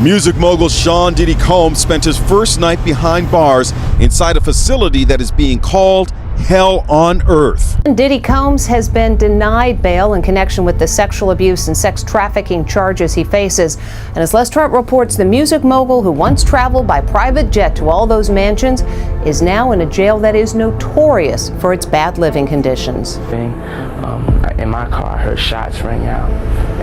Music mogul Sean Diddy Combs spent his first night behind bars inside a facility that is being called Hell on Earth. Diddy Combs has been denied bail in connection with the sexual abuse and sex trafficking charges he faces. And as Les Trent reports, the music mogul who once traveled by private jet to all those mansions is now in a jail that is notorious for its bad living conditions. In my car, I heard shots ring out.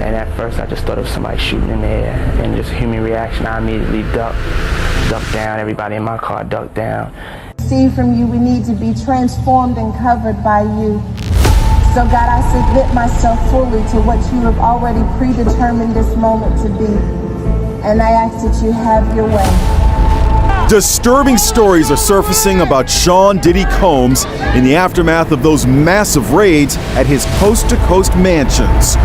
And at first I just thought it was somebody shooting in the air. And just human reaction, I immediately ducked down. Everybody in my car ducked down. Receive from you, we need to be transformed and covered by you. So God, I submit myself fully to what you have already predetermined this moment to be. And I ask that you have your way. Disturbing stories are surfacing about Sean Diddy Combs in the aftermath of those massive raids at his coast-to-coast mansions.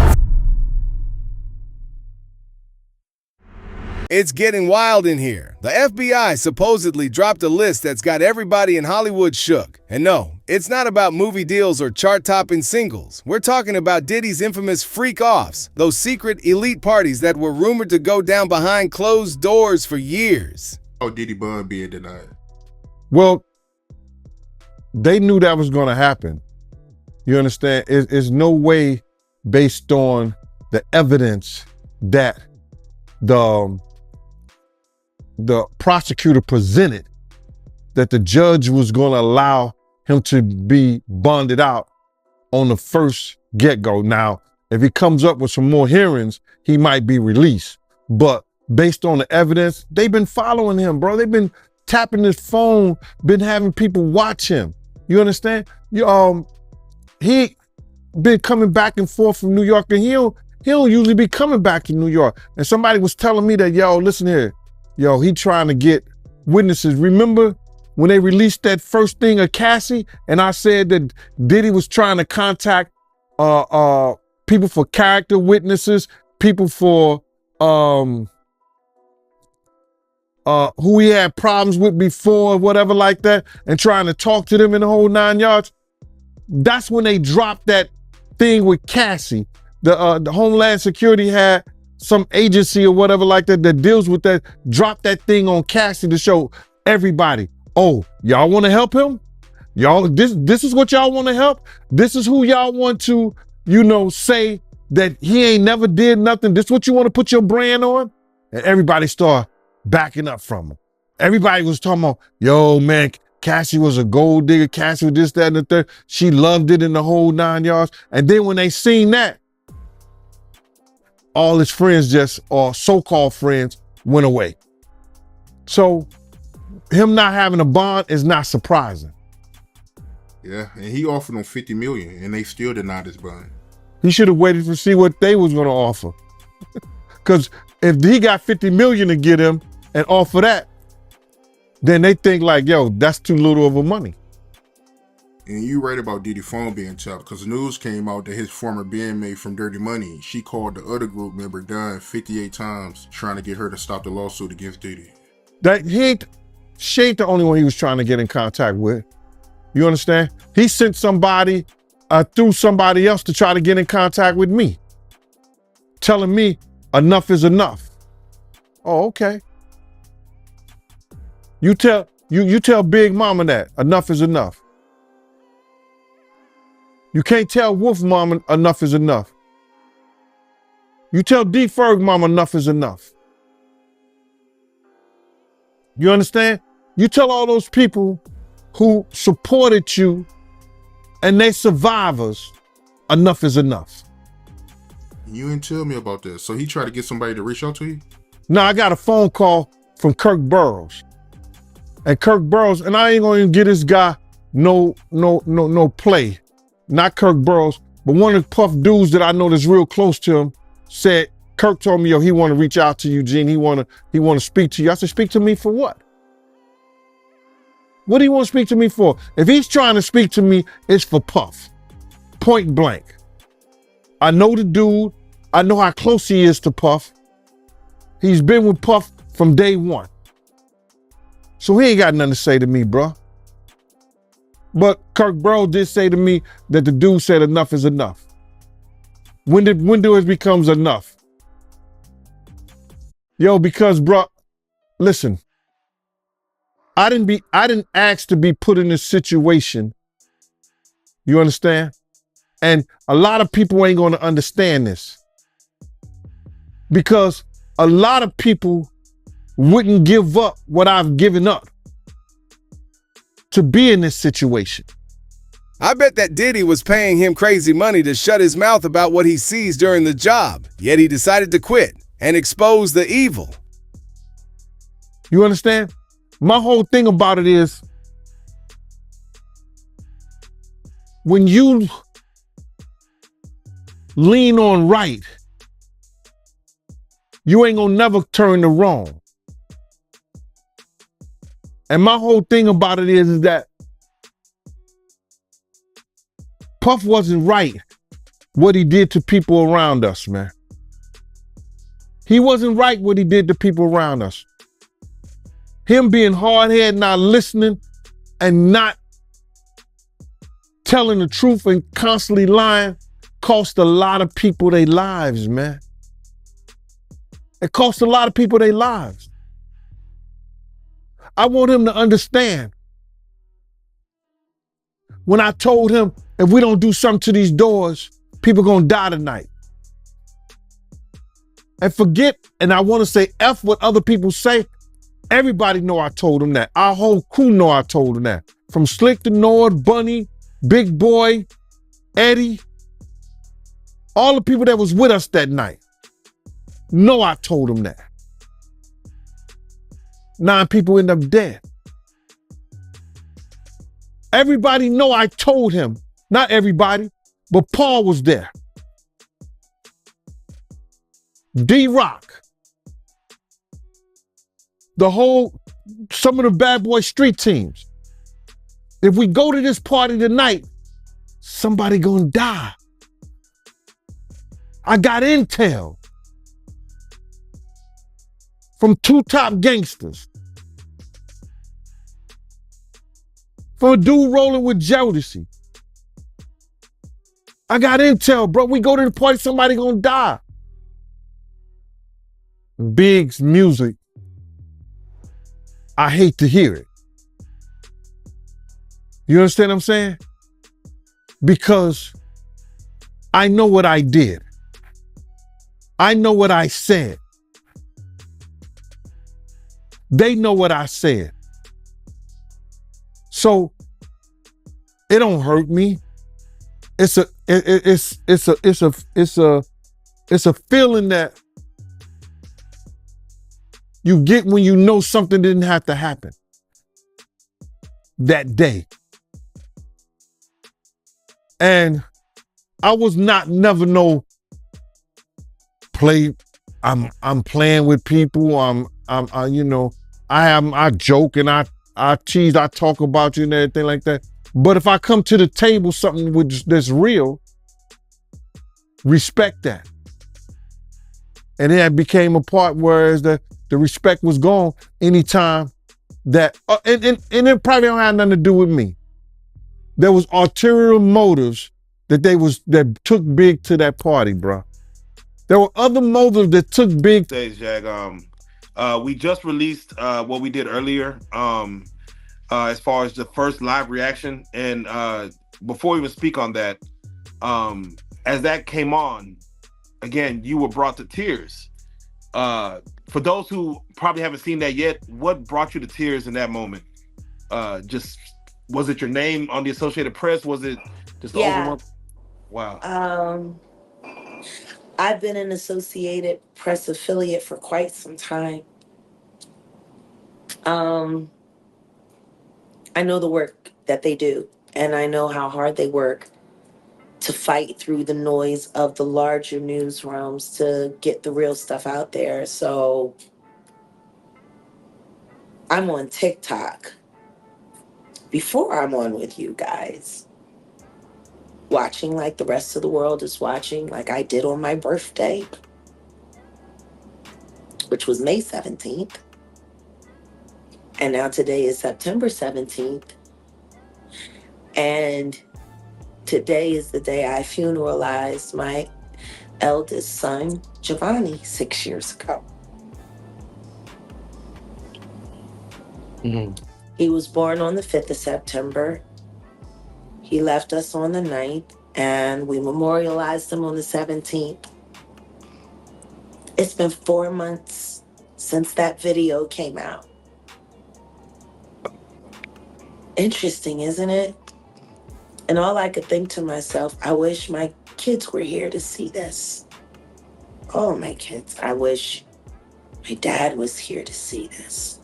It's getting wild in here. The FBI supposedly dropped a list that's got everybody in Hollywood shook. And no, it's not about movie deals or chart-topping singles. We're talking about Diddy's infamous freak-offs, those secret elite parties that were rumored to go down behind closed doors for years. Oh, Diddy bond being denied. Well, they knew that was going to happen. You understand? It's no way based on the evidence that the prosecutor presented that the judge was going to allow him to be bonded out on the first get-go. Now, if he comes up with some more hearings, he might be released. But based on the evidence, they've been following him, bro. They've been tapping his phone, been having people watch him. You understand? He been coming back and forth from New York, and he don't usually be coming back to New York. And somebody was telling me that, yo, listen here, yo, he trying to get witnesses. Remember when they released that first thing of Cassie, and I said that Diddy was trying to contact people for character witnesses, people for who he had problems with before, whatever like that, and trying to talk to them in the whole 9 yards. That's when they dropped that thing with Cassie. The Homeland Security had some agency or whatever like that that deals with that, drop that thing on Cassie to show everybody, oh, y'all want to help him? Y'all, this is what y'all want to help? This is who y'all want to, say that he ain't never did nothing. This is what you want to put your brand on? And everybody started backing up from him. Everybody was talking about, yo, man, Cassie was a gold digger. Cassie was this, that, and the third. She loved it in the whole 9 yards. And then when they seen that, all his friends or so-called friends, went away. So him not having a bond is not surprising. Yeah, and he offered them $50 million, and they still denied his bond. He should have waited to see what they was going to offer. Because if he got $50 million to get him and offer that, then they think like, yo, that's too little of a money. And you right about Diddy phone being tapped, because news came out that his former bandmate from Dirty Money, she called the other group member Dunn 58 times trying to get her to stop the lawsuit against Diddy. She ain't the only one he was trying to get in contact with. You understand? He sent somebody through somebody else to try to get in contact with me, telling me enough is enough. Oh, okay. You tell Big Mama that enough is enough. You can't tell Wolf Mama enough is enough. You tell D Ferg Mama enough is enough. You understand? You tell all those people who supported you and they survivors, enough is enough. You didn't tell me about that. So he tried to get somebody to reach out to you? No, I got a phone call from Kirk Burrows. And Kirk Burrows, and I ain't gonna even get this guy no play. Not Kirk Burrows, but one of the Puff dudes that I know that's real close to him said, Kirk told me, yo, he want to reach out to you, Gene. He want to speak to you. I said, speak to me for what? What do you want to speak to me for? If he's trying to speak to me, it's for Puff. Point blank. I know the dude. I know how close he is to Puff. He's been with Puff from day one. So he ain't got nothing to say to me, bro. But Kirk Burrows did say to me that the dude said enough is enough. When do it becomes enough? Yo, because bro, listen, I didn't ask to be put in this situation. You understand? And a lot of people ain't gonna understand this. Because a lot of people wouldn't give up what I've given up to be in this situation. I bet that Diddy was paying him crazy money to shut his mouth about what he sees during the job, yet he decided to quit and expose the evil. You understand? My whole thing about it is, when you lean on right, you ain't gonna never turn to wrong. And my whole thing about it is that Puff wasn't right what he did to people around us, man. He wasn't right what he did to people around us. Him being hard-headed, not listening, and not telling the truth and constantly lying cost a lot of people their lives, man. It cost a lot of people their lives. I want him to understand. When I told him, if we don't do something to these doors, people gonna die tonight. And forget, and I want to say F what other people say. Everybody know I told him that. Our whole crew know I told him that. From Slick to Nord, Bunny, Big Boy, Eddie, all the people that was with us that night know I told him that. 9 people end up dead. Everybody know I told him. Not everybody, but Paul was there. D-Rock. Some of the Bad Boy street teams. If we go to this party tonight, somebody gonna die. I got intel from 2 top gangsters. From a dude rolling with Jodeci. I got intel, bro. We go to the party, somebody gonna die. Big's music, I hate to hear it. You understand what I'm saying? Because I know what I did. I know what I said. They know what I said. So it don't hurt me. It's a feeling that you get when you know something didn't have to happen that day. And I was never no play. I'm playing with people. I joke and I tease, I talk about you and everything like that. But if I come to the table something that's real, respect that. And then it became a part where the respect was gone anytime that, and it probably don't have nothing to do with me. There was ulterior motives that took Big to that party, bro. There were other motives that took Big. Days, Jag. We just released what we did earlier, as far as the first live reaction, and before we even speak on that, as that came on, again, you were brought to tears. For those who probably haven't seen that yet, what brought you to tears in that moment? Just was it your name on the Associated Press? Was it just overwhelming? Wow. I've been an Associated Press affiliate for quite some time. I know the work that they do, and I know how hard they work to fight through the noise of the larger newsrooms to get the real stuff out there. So I'm on TikTok before I'm on with you guys, watching like the rest of the world is watching, like I did on my birthday, which was May 17th. And now today is September 17th. And today is the day I funeralized my eldest son, Giovanni, 6 years ago. He was born on the 5th of September. He left us on the 9th, and we memorialized him on the 17th. It's been 4 months since that video came out. Interesting, isn't it? And all I could think to myself, I wish my kids were here to see this. All my kids. I wish my dad was here to see this.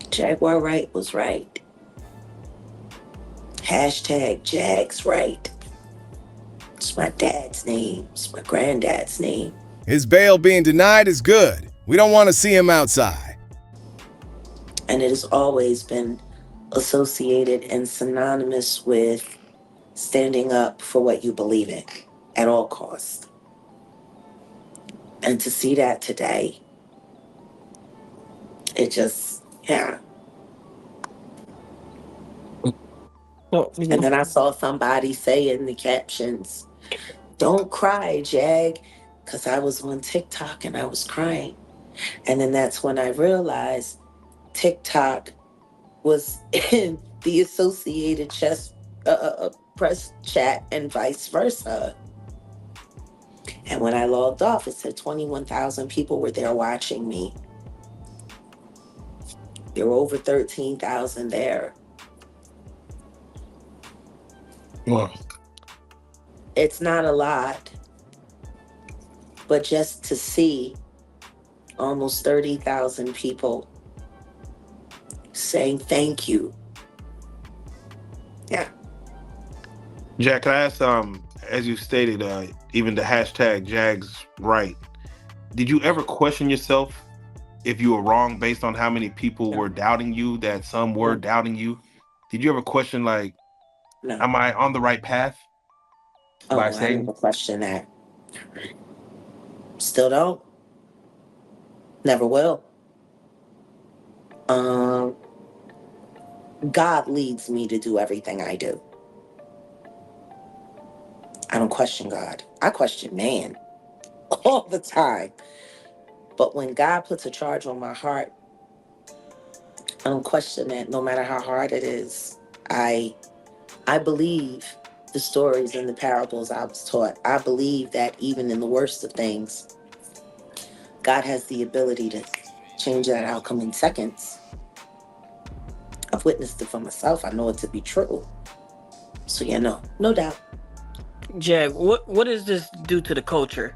Jaguar Wright was right. Hashtag Jags Right. It's my dad's name. It's my granddad's name. His bail being denied is good. We don't want to see him outside. And it has always been associated and synonymous with standing up for what you believe in at all costs. And to see that today, it just, yeah. And then I saw somebody say in the captions, "Don't cry, Jag," because I was on TikTok and I was crying. And then that's when I realized TikTok was in the Associated Press chat and vice versa. And when I logged off, it said 21,000 people were there watching me. There were over 13,000 there. Wow. It's not a lot, but just to see almost 30,000 people saying thank you. Yeah. Jack, can I ask, as you stated, even the hashtag Jags Right, did you ever question yourself if you were wrong based on how many people were doubting you, that some were doubting you? Did you ever question, like, No. am I on the right path? Oh, I never question that. Still don't. Never will. God leads me to do everything I do. I don't question God. I question man all the time. But when God puts a charge on my heart, I don't question it, no matter how hard it is. I believe the stories and the parables I was taught. I believe that even in the worst of things, God has the ability to change that outcome in seconds. I've witnessed it for myself. I know it to be true. So yeah, no doubt. Jag, what does this do to the culture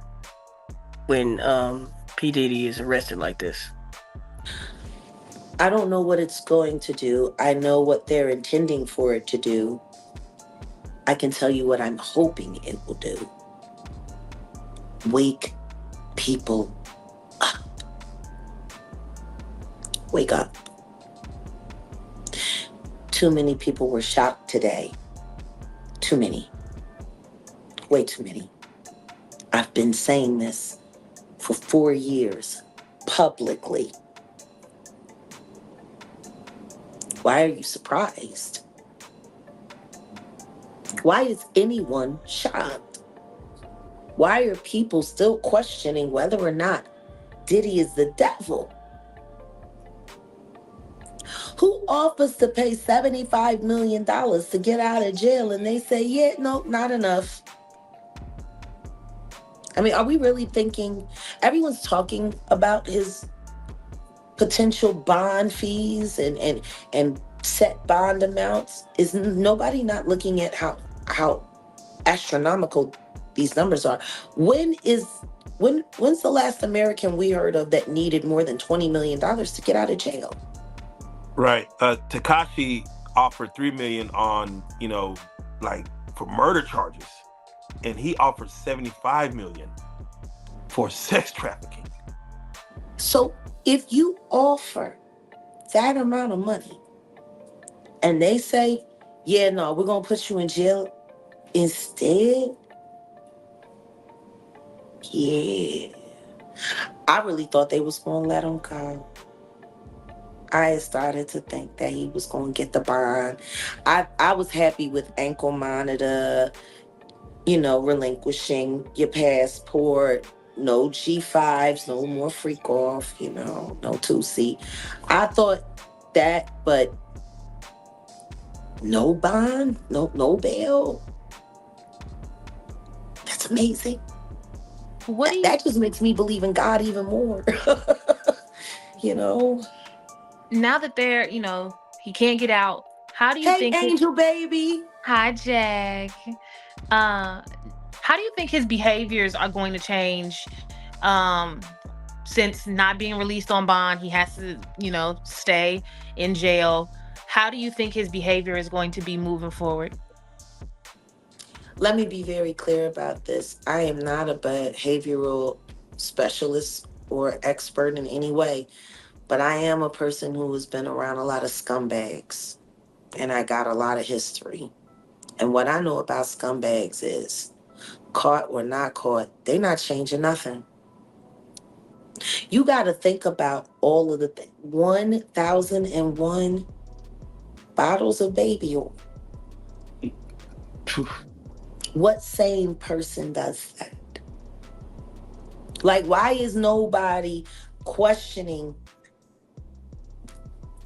when P. Diddy is arrested like this? I don't know what it's going to do. I know what they're intending for it to do. I can tell you what I'm hoping it will do. Wake people up. Wake up. Too many people were shocked today. Too many. Way too many. I've been saying this for 4 years, publicly. Why are you surprised? Why is anyone shocked? Why are people still questioning whether or not Diddy is the devil? Who offers to pay $75 million to get out of jail and they say, yeah, no, not enough? I mean, are we really thinking, everyone's talking about his potential bond fees and set bond amounts? Is nobody not looking at how astronomical these numbers are? When's the last American we heard of that needed more than $20 million to get out of jail? Right. Tekashi offered $3 million on, like for murder charges, and he offered $75 million for sex trafficking. So if you offer that amount of money and they say, yeah, no, we're going to put you in jail instead, yeah. I really thought they was going to let him go. I started to think that he was going to get the bond. I was happy with ankle monitor, relinquishing your passport, no G5s, no more freak off, no 2C. I thought that, but no bond, no bail. That's amazing. What do you That just makes me believe in God even more. you know. now that they're, he can't get out? How do you Hey, think angel baby. Hi, Jack. Uh, how do you think his behaviors are going to change? Um, since not being released on bond, he has to, stay in jail. How do you think his behavior is going to be moving forward? Let me be very clear about this. I am not a behavioral specialist or expert in any way, but I am a person who has been around a lot of scumbags and I got a lot of history. And what I know about scumbags is caught or not caught, they're not changing nothing. You got to think about all of the 1,001 bottles of baby oil. What sane person does that? Like, why is nobody questioning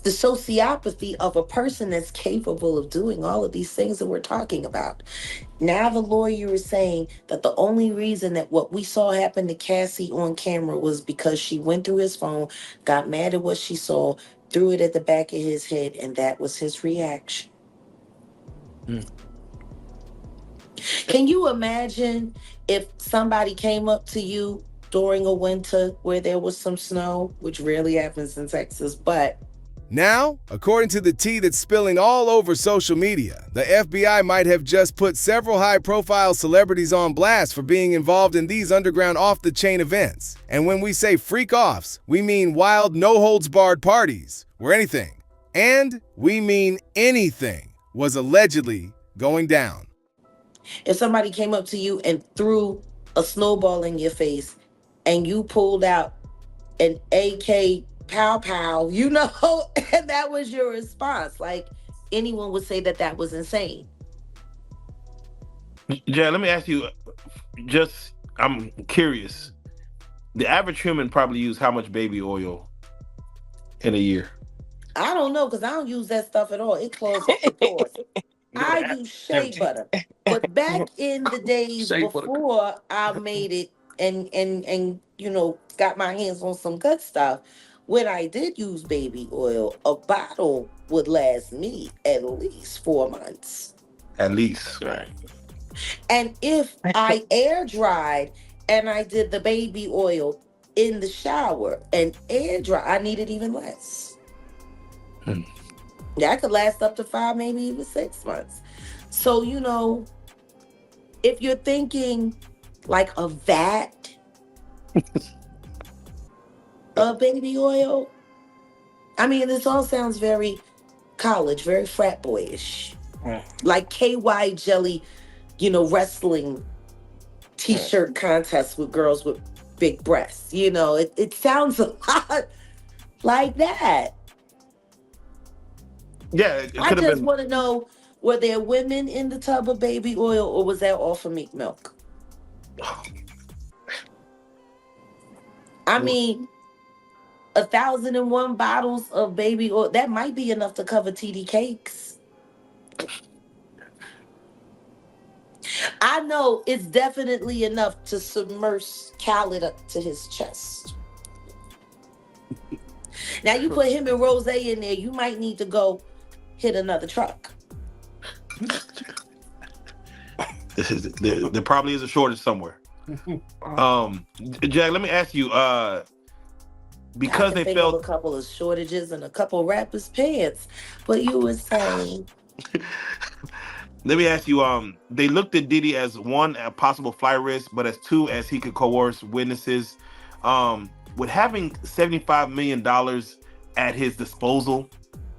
the sociopathy of a person that's capable of doing all of these things that we're talking about? Now the lawyer is saying that the only reason that what we saw happen to Cassie on camera was because she went through his phone, got mad at what she saw, threw it at the back of his head, and that was his reaction. Can you imagine if somebody came up to you during a winter where there was some snow, which rarely happens in Texas, but Now, according to the tea that's spilling all over social media, the FBI might have just put several high-profile celebrities on blast for being involved in these underground off-the-chain events. And when we say freak-offs, we mean wild, no-holds-barred parties where anything, and we mean anything, was allegedly going down. if somebody came up to you and threw a snowball in your face and you pulled out an AK pow pow, and that was your response, like anyone would say that that was insane. Yeah, let me ask you, I'm curious. The average human probably use how much baby oil in a year? I don't know, because I don't use that stuff at all. It clogs up the pores. I use shea butter. But back in the days before I made it and got my hands on some good stuff, when I did use baby oil, a bottle would last me at least 4 months. At least, right? And if I air dried and I did the baby oil in the shower and air dry, I needed even less. Yeah, I could last up to 5, maybe even 6 months. So, if you're thinking like a vat of baby oil, I mean, this all sounds very college, very frat boyish. Like KY jelly, wrestling t-shirt contests with girls with big breasts. It sounds a lot like that. Yeah, it I could have just been. want to know, were there women in the tub of baby oil or was that all for meat milk? I mean, 1,001 bottles of baby oil, that might be enough to cover TD cakes. I know it's definitely enough to submerge Khaled up to his chest. Now you put him and Rose in there, you might need to go hit another truck. There probably is a shortage somewhere. Jack, let me ask you, because I can they think of felt a couple of shortages and a couple rappers' pants, but you were saying. Let me ask you, they looked at Diddy as one, a possible flight risk, but as two, as he could coerce witnesses. With having $75 million at his disposal,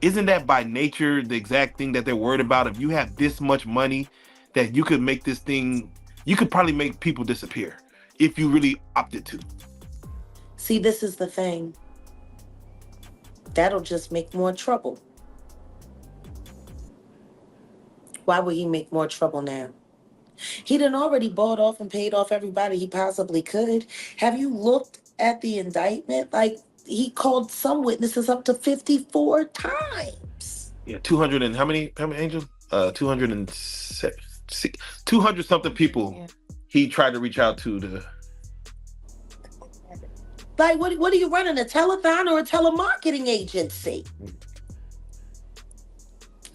isn't that by nature the exact thing that they're worried about? If you have this much money, that you could make this thing, you could probably make people disappear if you really opted to. See, this is the thing. That'll just make more trouble. Why would he make more trouble now? He done already bought off and paid off everybody he possibly could. Have you looked at the indictment? Like, he called some witnesses up to 54 times. Yeah, 200 and how many Angel? 200 something people Yeah. he tried to reach out to. Like, what are you running, a telethon or a telemarketing agency?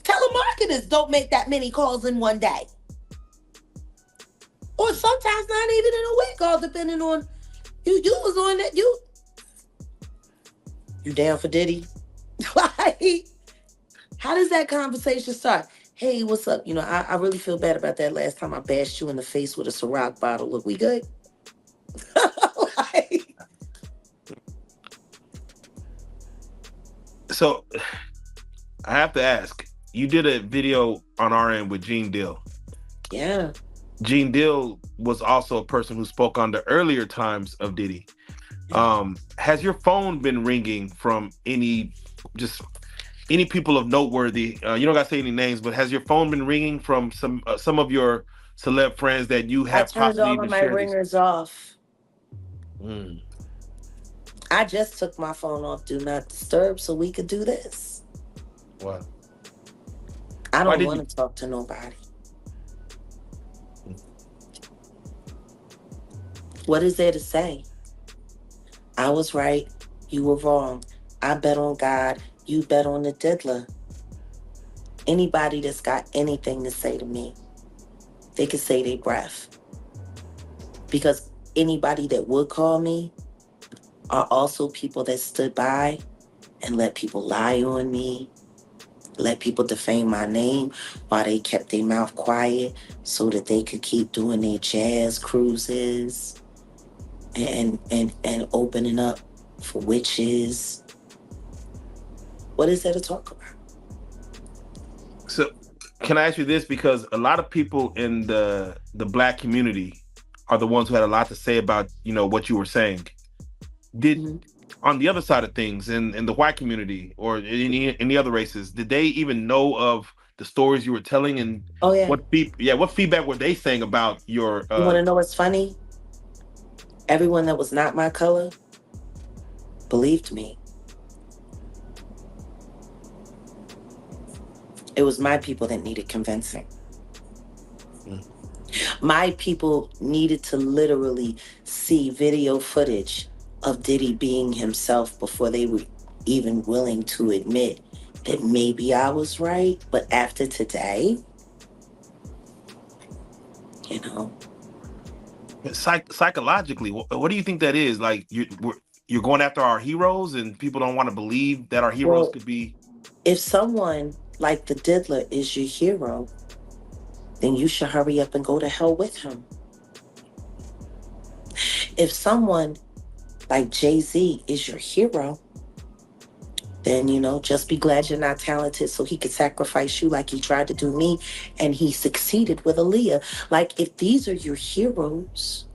Telemarketers don't make that many calls in one day. Or sometimes not even in a week, all depending on you was on that. You down for Diddy? Like, how does that conversation start? Hey, what's up? You know, I really feel bad about that last time I bashed you in the face with a Ciroc bottle. Look, we good? Like, So I have to ask, you did a video on our end with Gene Deal. yeah. Gene Deal was also a person who spoke on the earlier times of Diddy. Has your phone been ringing from any people of noteworthy? You don't got to say any names, but has your phone been ringing from some of your celeb friends that you I have turned possibly all even of my shared this? ringers off. Mm. I just took my phone off Do Not Disturb so we could do this. Wow. I Why don't did want you? to talk to nobody. What is there to say? I was right. You were wrong. I bet on God. You bet on the diddler. Anybody that's got anything to say to me, they can say their breath. Because anybody that would call me are also people that stood by and let people lie on me, let people defame my name while they kept their mouth quiet so that they could keep doing their jazz cruises and opening up for witches. What is there to talk about? So can I ask you this? Because a lot of people in the Black community are the ones who had a lot to say about, what you were saying. Did on the other side of things, in the white community or in the other races, did they even know of the stories you were telling, and Oh, yeah. what feedback were they saying about your You want to know what's funny? Everyone that was not my color believed me. It was my people that needed convincing. My people needed to literally see video footage of Diddy being himself before they were even willing to admit that maybe I was right. But after today, psychologically, what do you think that is? Like, you're going after our heroes, and people don't want to believe that our heroes could be. If someone like the Diddler is your hero, then you should hurry up and go to hell with him. If someone like Jay-Z is your hero, then, just be glad you're not talented so he could sacrifice you like he tried to do me, and he succeeded with Aaliyah. Like, if these are your heroes,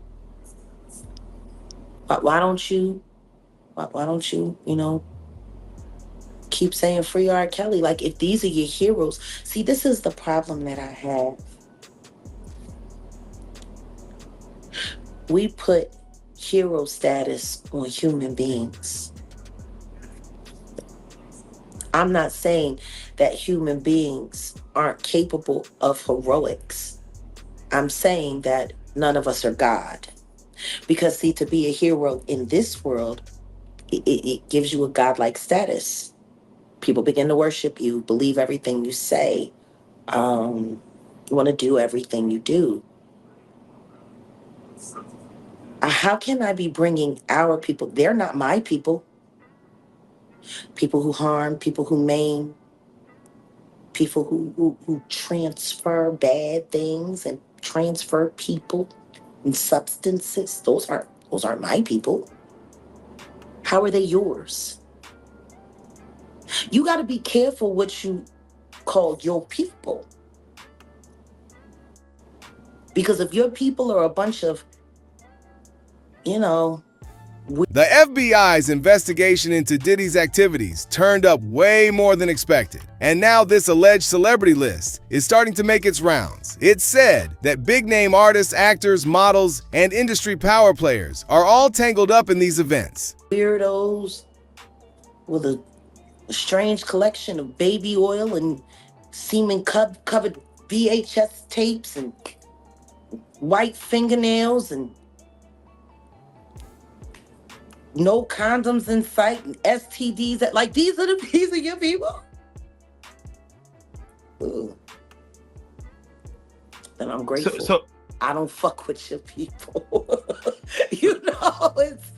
why don't you, keep saying free R. Kelly? Like, if these are your heroes, see, this is the problem that I have. We put hero status on human beings. I'm not saying that human beings aren't capable of heroics. I'm saying that none of us are God. Because, see, to be a hero in this world, it gives you a godlike status. People begin to worship you, believe everything you say, want to do everything you do. How can I be bringing our people? They're not my people. People who harm, people who maim, people who transfer bad things and transfer people and substances. Those aren't my people. How are they yours? You got to be careful what you call your people. Because if your people are a bunch of, The FBI's investigation into Diddy's activities turned up way more than expected. And now this alleged celebrity list is starting to make its rounds. It's said that big-name artists, actors, models, and industry power players are all tangled up in these events. Weirdos with a strange collection of baby oil and semen covered VHS tapes and white fingernails and no condoms in sight and STDs. Like, these are your people? Ooh. Then I'm grateful. So I don't fuck with your people. You know, it's...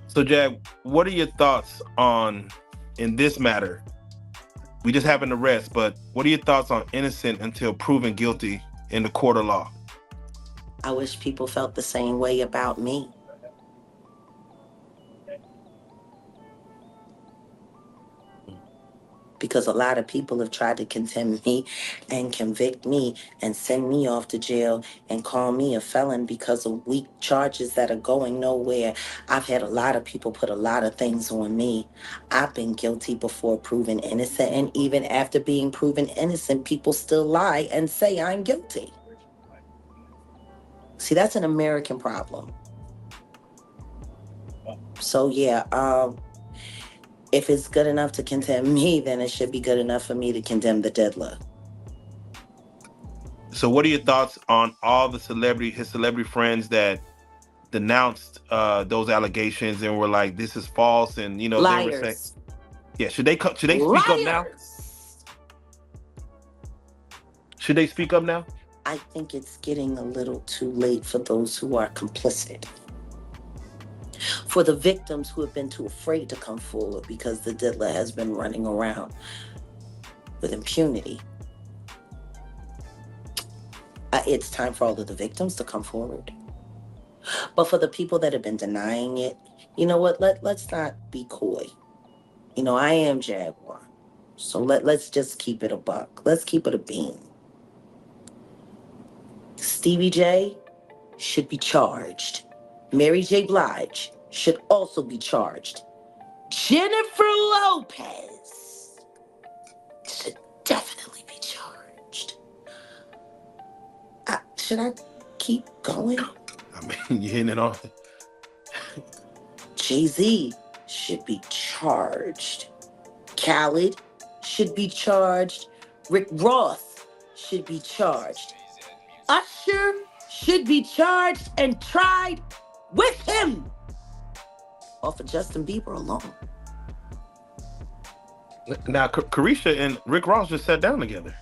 So, Jag, what are your thoughts in this matter? We just have an arrest, but what are your thoughts on innocent until proven guilty in the court of law? I wish people felt the same way about me. Because a lot of people have tried to condemn me and convict me and send me off to jail and call me a felon because of weak charges that are going nowhere. I've had a lot of people put a lot of things on me. I've been guilty before proven innocent, and even after being proven innocent, people still lie and say I'm guilty. See, that's an American problem. So yeah, if it's good enough to condemn me, then it should be good enough for me to condemn the diddler. So what are your thoughts on all the his celebrity friends that denounced those allegations and were like, this is false, and Liars. They were saying, yeah, should they speak up now? Should they speak up now? I think it's getting a little too late for those who are complicit. For the victims who have been too afraid to come forward because the diddler has been running around with impunity. It's time for all of the victims to come forward. But for the people that have been denying it, you know what? Let's not be coy. I am Jaguar. So let's just keep it a buck. Let's keep it a bean. Stevie J should be charged. Mary J. Blige should also be charged. Jennifer Lopez should definitely be charged. Should I keep going? I mean, you're hitting it off. Jay-Z should be charged. Khaled should be charged. Rick Ross should be charged. Usher should be charged and tried with him off of Justin Bieber alone. Now, Carisha and Rick Ross just sat down together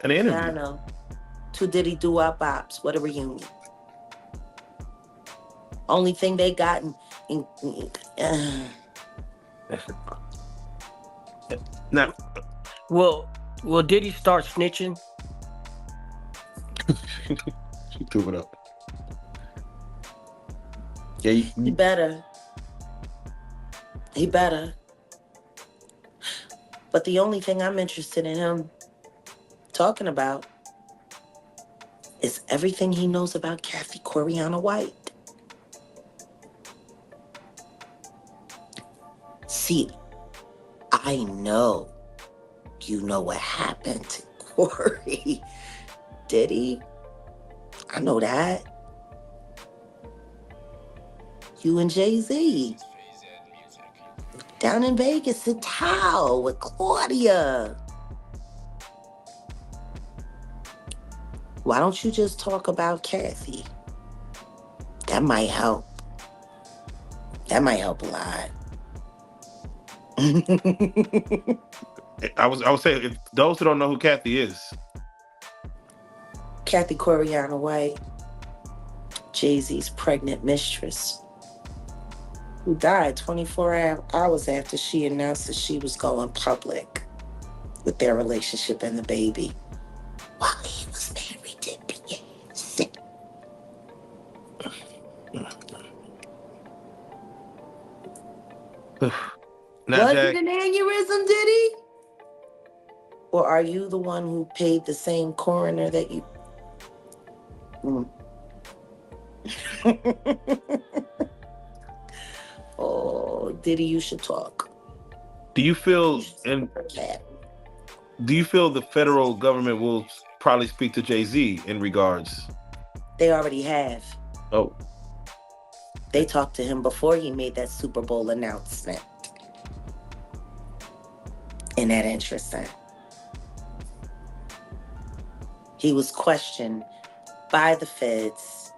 in an interview. I know. Two Diddy doo-wop bops. What a reunion. Only thing they got Now, will Diddy start snitching? She threw it up. Yeah, He better. He better. But the only thing I'm interested in him talking about is everything he knows about Kathy Coriana White. See, I know you know what happened to Corey. Diddy, I know that. You and Jay-Z. Down in Vegas at Tao with Claudia. Why don't you just talk about Kathy? That might help. That might help a lot. I would say, if those who don't know who Kathy is. Kathy Coriana White, Jay-Z's pregnant mistress, who died 24 hours after she announced that she was going public with their relationship and the baby, while he was married to beyonce. Was it an aneurysm, Diddy? Or are you the one who paid the same coroner that you... Diddy, you should talk. Do you feel the federal government will probably speak to Jay-Z in regards? They already have. Oh. They talked to him before he made that Super Bowl announcement. Isn't that interesting? He was questioned by the feds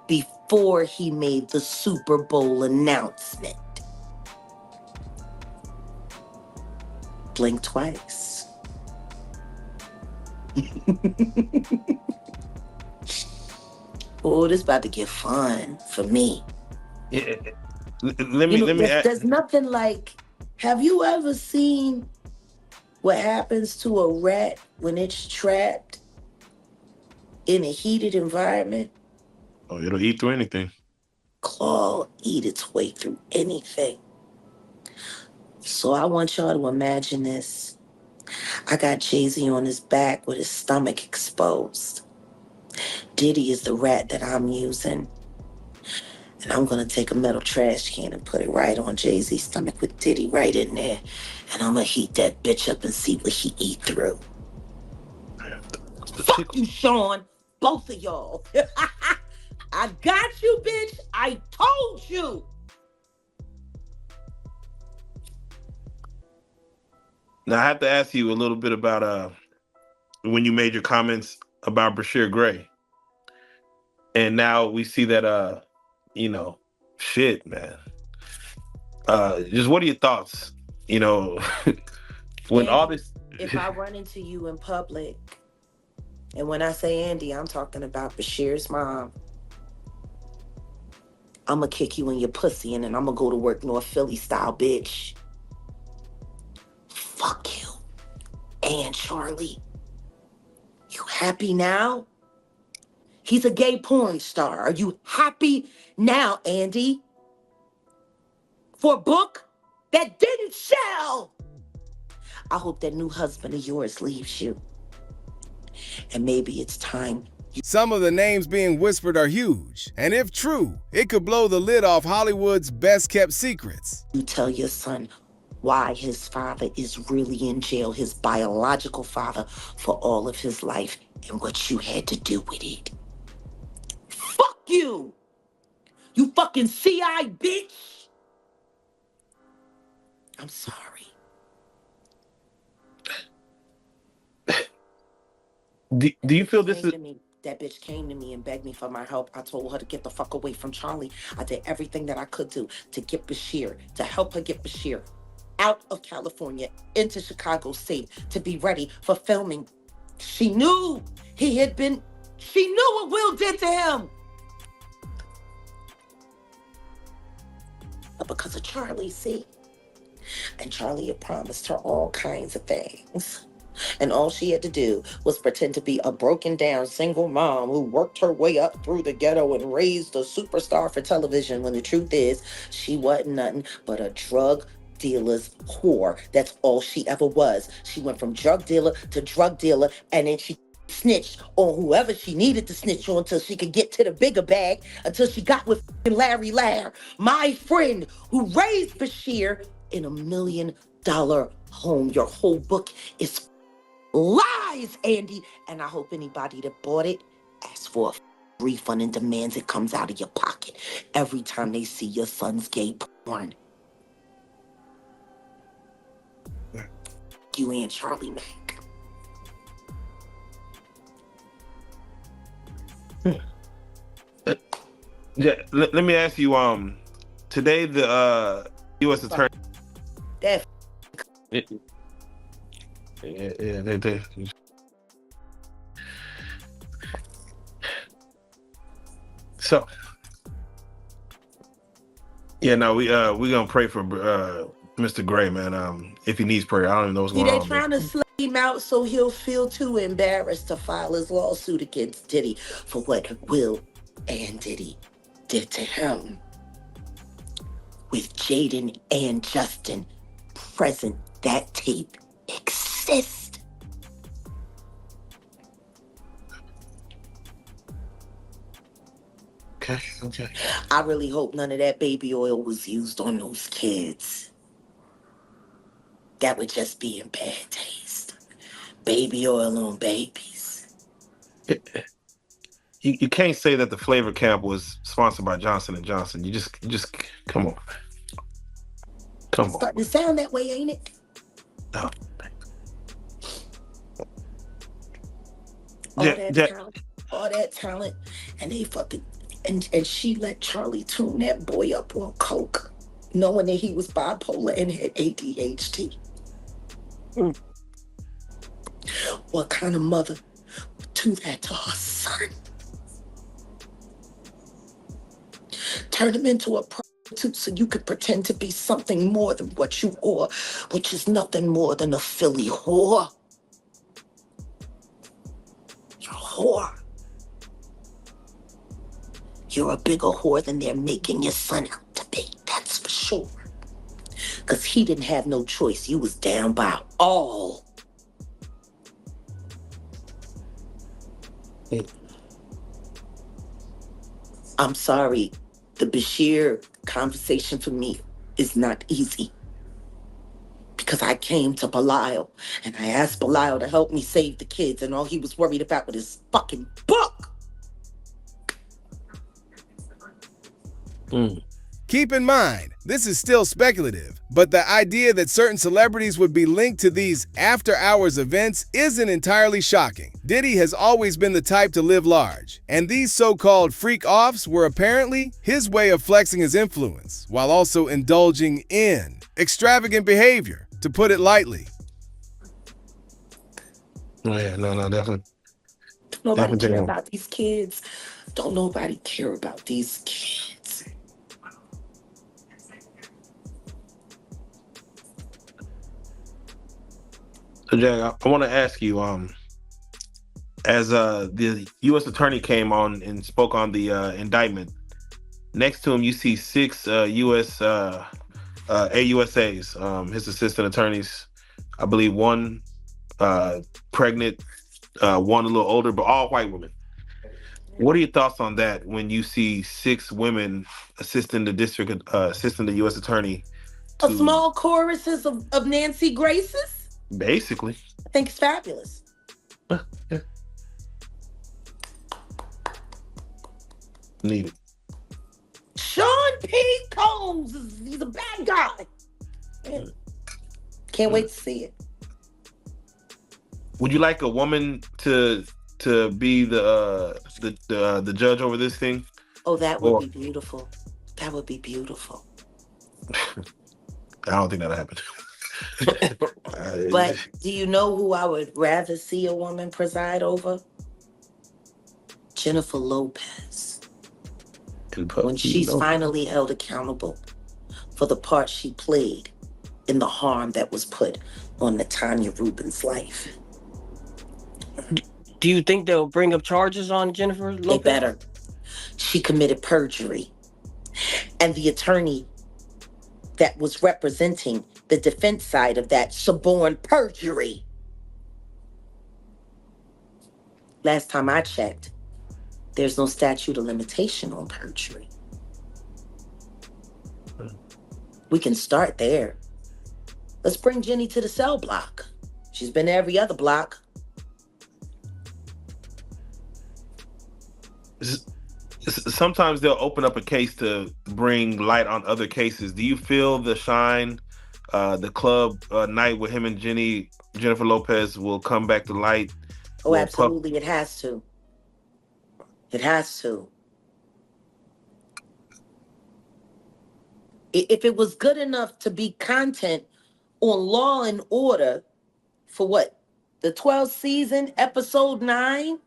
before he made the Super Bowl announcement. Blink twice. Oh, this about to get fun for me. Yeah. Let me ask. There's nothing like, have you ever seen what happens to a rat when it's trapped in a heated environment? Oh, it'll eat through anything. Claw eat its way through anything. So I want y'all to imagine this. I got Jay-Z on his back with his stomach exposed. Diddy is the rat that I'm using. And I'm gonna take a metal trash can and put it right on Jay-Z's stomach with Diddy right in there. And I'm gonna heat that bitch up and see what he eat through. Fuck you, Sean. Both of y'all. I got you, bitch. I told you. Now I have to ask you a little bit about when you made your comments about Bashir Gray. And now we see that shit, man. Just what are your thoughts? When all this if I run into you in public, and when I say Andy, I'm talking about Bashir's mom, I'm gonna kick you in your pussy and then I'm gonna go to work North Philly style, bitch. Fuck you. And Charlie, you happy now? He's a gay porn star. Are you happy now, Andy? For a book that didn't sell? I hope that new husband of yours leaves you. And maybe it's time. Some of the names being whispered are huge, and if true, it could blow the lid off Hollywood's best-kept secrets. You tell your son why his father is really in jail, his biological father, for all of his life, and what you had to do with it. Fuck you! You fucking CI bitch! I'm sorry. Do you feel this is... That bitch came to me and begged me for my help. I told her to get the fuck away from Charlie. I did everything that I could do to get Bashir, to help her get Bashir out of California into Chicago State to be ready for filming. She knew she knew what Will did to him. But because of Charlie, see? And Charlie had promised her all kinds of things. And all she had to do was pretend to be a broken down single mom who worked her way up through the ghetto and raised a superstar for television, when the truth is she wasn't nothing but a drug dealer's whore. That's all she ever was. She went from drug dealer to drug dealer, and then she snitched on whoever she needed to snitch on until she could get to the bigger bag, until she got with Larry Lair, my friend who raised Bashir in $1 million home. Your whole book is lies, Andy. And I hope anybody that bought it asks for a refund and demands it comes out of your pocket every time they see your son's gay porn. You and Charlie Mack. Yeah, let me ask you. Today the U.S. attorney. That. They. So. Yeah, no, we gonna pray for Mr. Gray, man. If he needs prayer, I don't even know what's going on. They're trying to slay him out so he'll feel too embarrassed to file his lawsuit against Diddy for what Will and Diddy did to him. With Jaden and Justin present, that tape exists. Okay. Okay. I really hope none of that baby oil was used on those kids. That would just be in bad taste. Baby oil on babies. You can't say that the flavor camp was sponsored by Johnson and Johnson. You just come on. Come on. Starting to sound that way, ain't it? No. All that talent, and they fucking and she let Charlie tune that boy up on coke, knowing that he was bipolar and had ADHD. What kind of mother would do that to her son? Turn him into a prostitute so you could pretend to be something more than what you are, which is nothing more than a Philly whore. You're a whore. You're a bigger whore than they're making your son out to be, that's for sure. Because he didn't have no choice. You was down by all. I'm sorry. The Bashir conversation for me is not easy. Because I came to Belial and I asked Belial to help me save the kids, and all he was worried about was his fucking book. Keep in mind, this is still speculative, but the idea that certain celebrities would be linked to these after-hours events isn't entirely shocking. Diddy has always been the type to live large, and these so-called freak-offs were apparently his way of flexing his influence, while also indulging in extravagant behavior, to put it lightly. Oh, yeah, no, definitely. Nobody care about these kids. Don't nobody care about these kids. So, Jack, I want to ask you, as the U.S. attorney came on and spoke on the indictment, next to him you see 6 U.S. AUSAs, his assistant attorneys. I believe 1 pregnant, 1 a little older, but all white women. What are your thoughts on that when you see 6 women assisting the U.S. attorney? A small choruses of Nancy Graces? Basically. I think it's fabulous. Yeah. Needed. Sean P. Combs, he's a bad guy. Man, can't wait to see it. Would you like a woman to be the judge over this thing? Oh, that would be beautiful. That would be beautiful. I don't think that'll happen. But do you know who I would rather see a woman preside over? Jennifer Lopez. When she's finally held accountable for the part she played in the harm that was put on Natanya Rubin's life. Do you think they'll bring up charges on Jennifer Lopez? They better. She committed perjury. And the attorney that was representing the defense side of that suborned perjury. Last time I checked, there's no statute of limitation on perjury. We can start there. Let's bring Jenny to the cell block. She's been to every other block. Sometimes they'll open up a case to bring light on other cases. Do you feel the Shine, the club night with him and Jennifer Lopez will come back to light? Oh, absolutely. It has to. It has to. If it was good enough to be content on Law and Order for what? The 12th season, episode 9?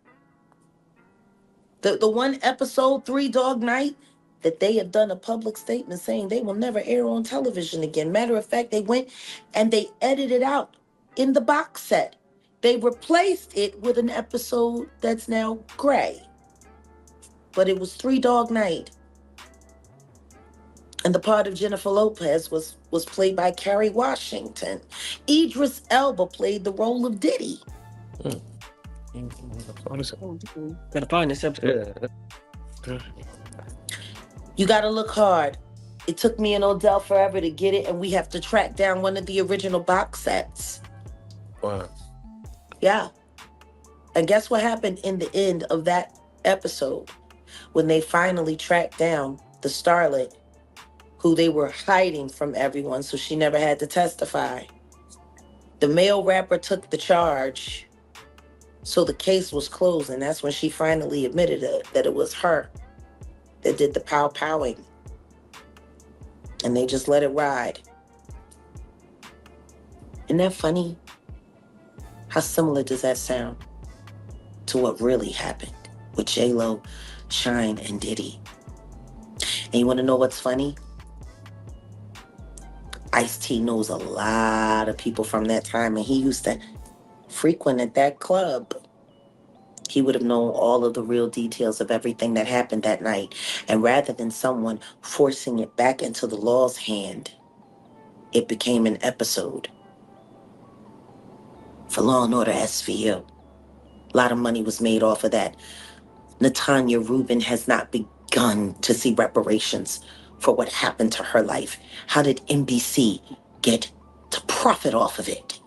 The one episode, 3 Dog Night, that they have done a public statement saying they will never air on television again. Matter of fact, they went and they edited out in the box set. They replaced it with an episode that's now gray. But it was 3 Dog Night. And the part of Jennifer Lopez was played by Kerry Washington. Idris Elba played the role of Diddy. Gotta find this episode. Yeah. You gotta look hard. It took me and Odell forever to get it, and we have to track down one of the original box sets. Wow. Yeah. And guess what happened in the end of that episode? When they finally tracked down the starlet who they were hiding from everyone so she never had to testify. The male rapper took the charge, so the case was closed, and that's when she finally admitted that it was her that did the pow-powing. And they just let it ride. Isn't that funny? How similar does that sound to what really happened with J-Lo, Shine, and Diddy? And you want to know what's funny? Ice-T knows a lot of people from that time, and he used to frequent at that club. He would have known all of the real details of everything that happened that night. And rather than someone forcing it back into the law's hand, it became an episode for Law & Order SVU. A lot of money was made off of that. Natanya Rubin has not begun to see reparations for what happened to her life. How did NBC get to profit off of it?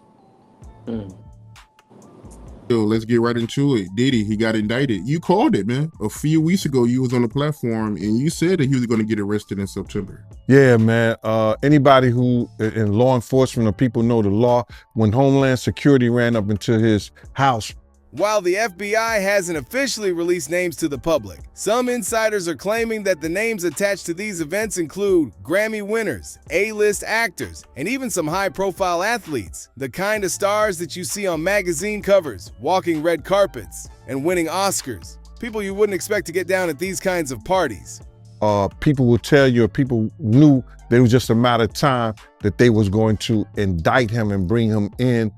Yo, let's get right into it. Diddy, he got indicted. You called it, man. A few weeks ago, you was on the platform and you said that he was going to get arrested in September. Yeah, man. Anybody who in law enforcement or people know the law, when Homeland Security ran up into his house. While the FBI hasn't officially released names to the public, some insiders are claiming that the names attached to these events include Grammy winners, A-list actors, and even some high-profile athletes, the kind of stars that you see on magazine covers, walking red carpets, and winning Oscars. People you wouldn't expect to get down at these kinds of parties. People will tell you, or people knew that it was just a matter of time that they was going to indict him and bring him in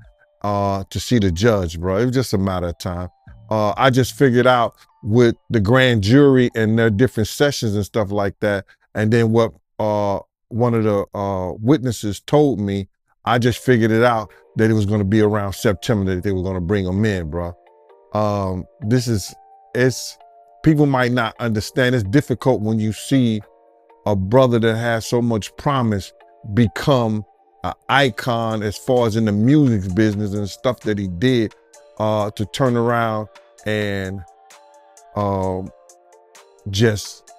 to see the judge, bro. It was just a matter of time. I just figured out with the grand jury and their different sessions and stuff like that, and then what one of the witnesses told me, I just figured it out that it was going to be around September that they were going to bring him in, bro. People might not understand. It's difficult when you see a brother that has so much promise become an icon as far as in the music business and stuff that he did, to turn around and just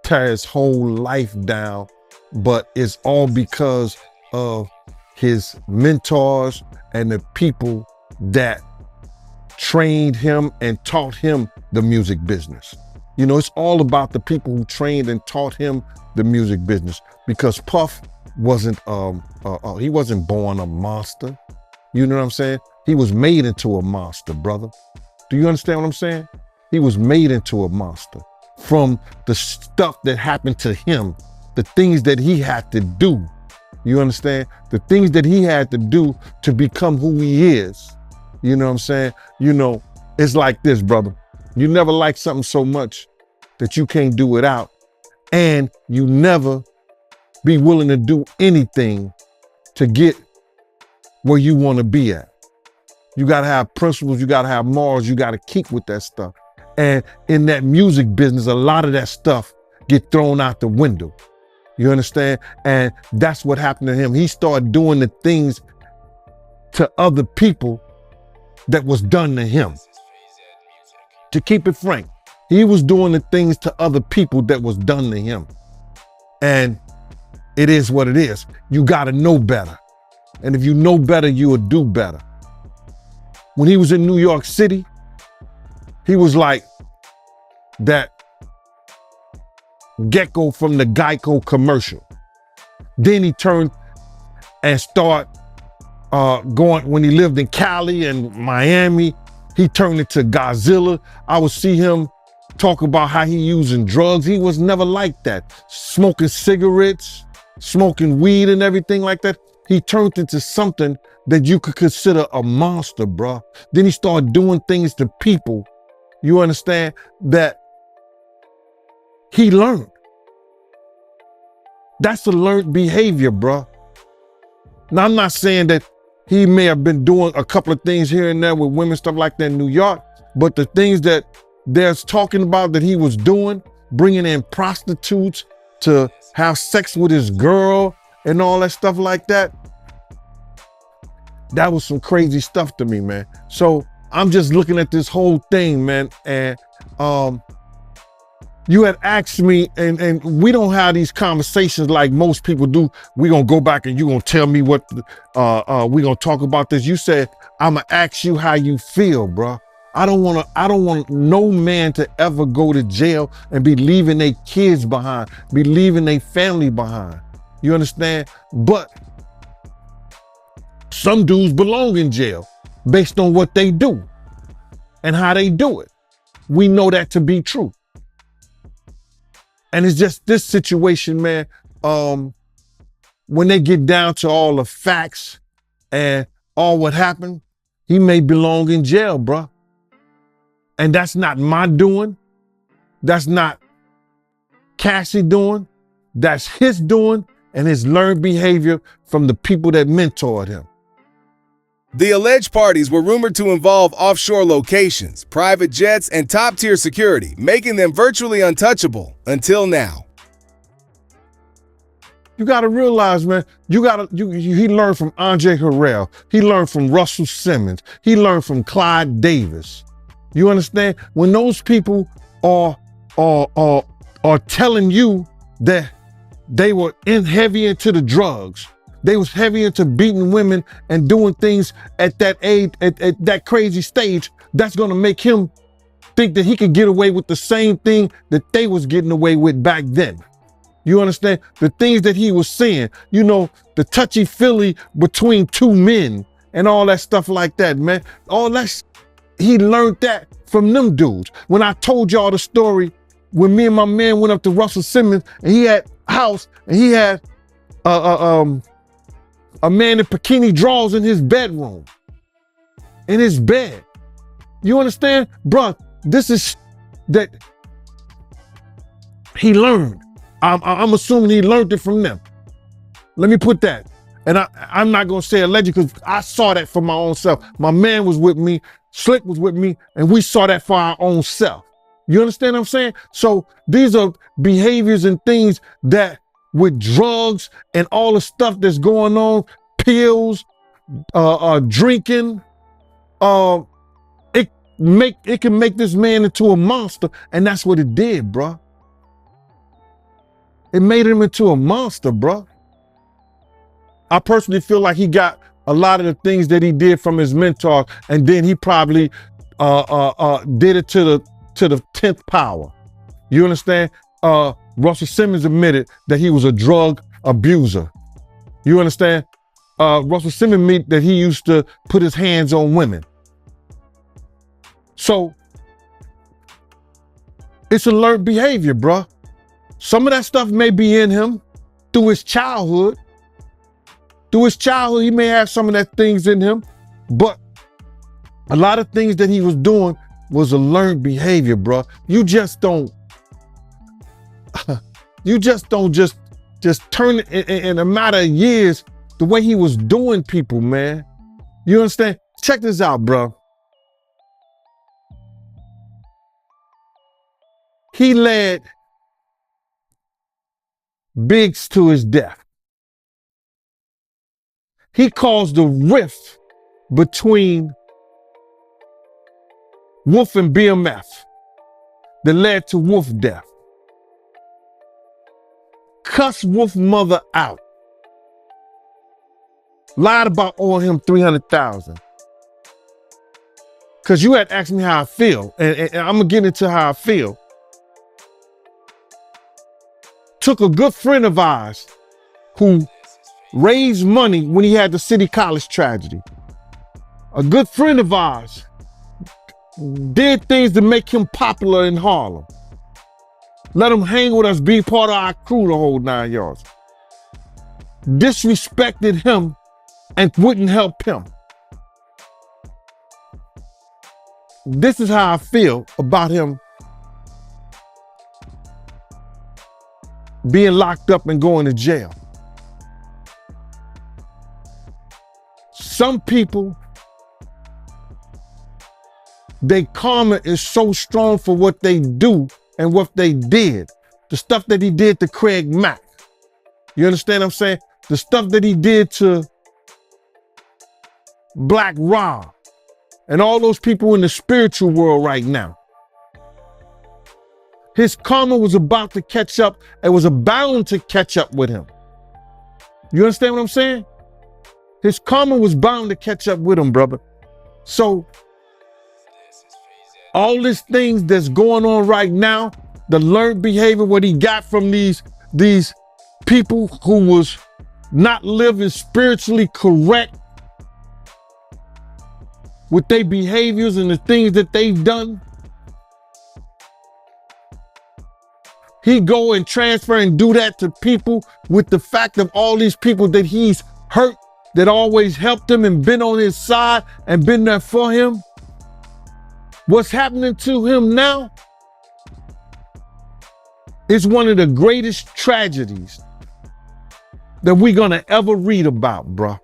tear his whole life down. But it's all because of his mentors and the people that trained him and taught him the music business. You know, it's all about the people who trained and taught him the music business, because Puff wasn't he wasn't born a monster. You know what I'm saying? He was made into a monster, brother. Do you understand what I'm saying? He was made into a monster from the stuff that happened to him, the things that he had to do. You understand? The things that he had to do to become who he is. You know what I'm saying? You know, it's like this, brother. You never like something so much that you can't do it out, and you never be willing to do anything to get where you want to be at. You got to have principles, you got to have morals, you got to keep with that stuff. And in that music business, a lot of that stuff get thrown out the window. You understand? And that's what happened to him. He started doing the things to other people that was done to him. To keep it frank, he was doing the things to other people that was done to him. And it is what it is. You gotta know better. And if you know better, you will do better. When he was in New York City, he was like that gecko from the Geico commercial. Then he turned and started going, when he lived in Cali and Miami, he turned into Godzilla. I would see him talk about how he using drugs. He was never like that. Smoking cigarettes, smoking weed and everything like that. He turned into something that you could consider a monster, bruh. Then he started doing things to people, you understand, that he learned. That's a learned behavior, bruh. Now, I'm not saying that he may have been doing a couple of things here and there with women, stuff like that in New York, but the things that they're talking about that he was doing, bringing in prostitutes to have sex with his girl and all that stuff like that. That was some crazy stuff to me, man. So I'm just looking at this whole thing, man. And you had asked me, and we don't have these conversations like most people do. We're gonna go back and you're gonna tell me what, we're gonna talk about this. You said, I'm gonna ask you how you feel, bro. I don't want no man to ever go to jail and be leaving their kids behind, be leaving their family behind. You understand? But some dudes belong in jail based on what they do and how they do it. We know that to be true. And it's just this situation, man, when they get down to all the facts and all what happened, he may belong in jail, bro. And that's not my doing. That's not Cassie doing. That's his doing and his learned behavior from the people that mentored him. The alleged parties were rumored to involve offshore locations, private jets, and top-tier security, making them virtually untouchable until now. You got to realize, man, he learned from Andre Harrell. He learned from Russell Simmons. He learned from Clyde Davis. You understand? When those people are telling you that they were heavy into the drugs, they was heavy into beating women and doing things at that age, at that crazy stage, that's gonna make him think that he could get away with the same thing that they was getting away with back then. You understand? The things that he was saying, you know, the touchy-feely between two men and all that stuff like that, man. All that, he learned that from them dudes. When I told y'all the story, when me and my man went up to Russell Simmons and he had a house and he had a man in bikini drawers in his bedroom, in his bed. You understand? Bruh, this is that he learned. I'm assuming he learned it from them. Let me put that. And I'm not gonna say alleged because I saw that for my own self. My man was with me, Slick was with me, and we saw that for our own self. You understand what I'm saying? So these are behaviors and things that with drugs and all the stuff that's going on, pills, drinking, it can make this man into a monster, and that's what it did, bruh. It made him into a monster, bruh. I personally feel like he got a lot of the things that he did from his mentor, and then he probably did it to the 10th power. You understand? Russell Simmons admitted that he was a drug abuser. You understand? Russell Simmons admitted that he used to put his hands on women. So it's a learned behavior, bruh. Some of that stuff may be in him through his childhood. Through his childhood, he may have some of that things in him, but a lot of things that he was doing was a learned behavior, bruh. You just don't turn it in a matter of years the way he was doing people, man. You understand? Check this out, bruh. He led Biggs to his death. He caused a rift between Wolf and BMF that led to Wolf death. Cussed Wolf mother out. Lied about owing him $300,000. Cause you had asked me how I feel, and I'm gonna get into how I feel. Took a good friend of ours who raised money when he had the City College tragedy. A good friend of ours did things to make him popular in Harlem. Let him hang with us, be part of our crew the whole 9 yards. Disrespected him and wouldn't help him. This is how I feel about him being locked up and going to jail. Some people, their karma is so strong for what they do and what they did. The stuff that he did to Craig Mack. You understand what I'm saying? The stuff that he did to Black Rob and all those people in the spiritual world right now. His karma was about to catch up. It was bound to catch up with him. You understand what I'm saying? His karma was bound to catch up with him, brother. So all these things that's going on right now, the learned behavior, what he got from these people who was not living spiritually correct with their behaviors and the things that they've done. He go and transfer and do that to people with the fact of all these people that he's hurt, that always helped him and been on his side and been there for him. What's happening to him now is one of the greatest tragedies that we're gonna ever read about, bruh.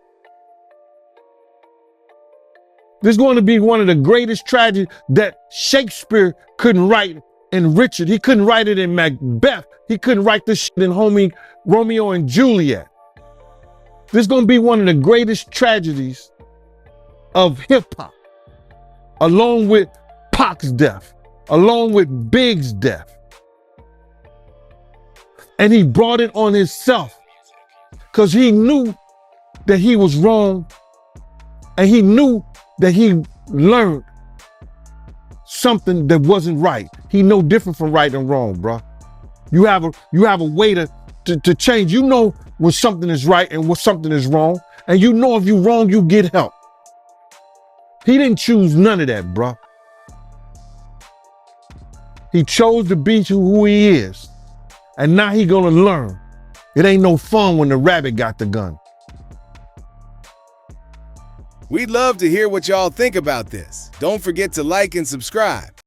This is going to be one of the greatest tragedies that Shakespeare couldn't write in Richard. He couldn't write it in Macbeth. He couldn't write this shit in Romeo and Juliet. This is going to be one of the greatest tragedies of hip hop, along with Pac's death, along with Big's death. And he brought it on himself because he knew that he was wrong, and he knew that he learned something that wasn't right. He know different from right and wrong, bro. You have a way to change. You know when something is right and when something is wrong, and you know if you're wrong, you get help. He didn't choose none of that, bro. He chose to be who he is, and now he gonna learn. It ain't no fun when the rabbit got the gun. We'd love to hear what y'all think about this. Don't forget to like and subscribe.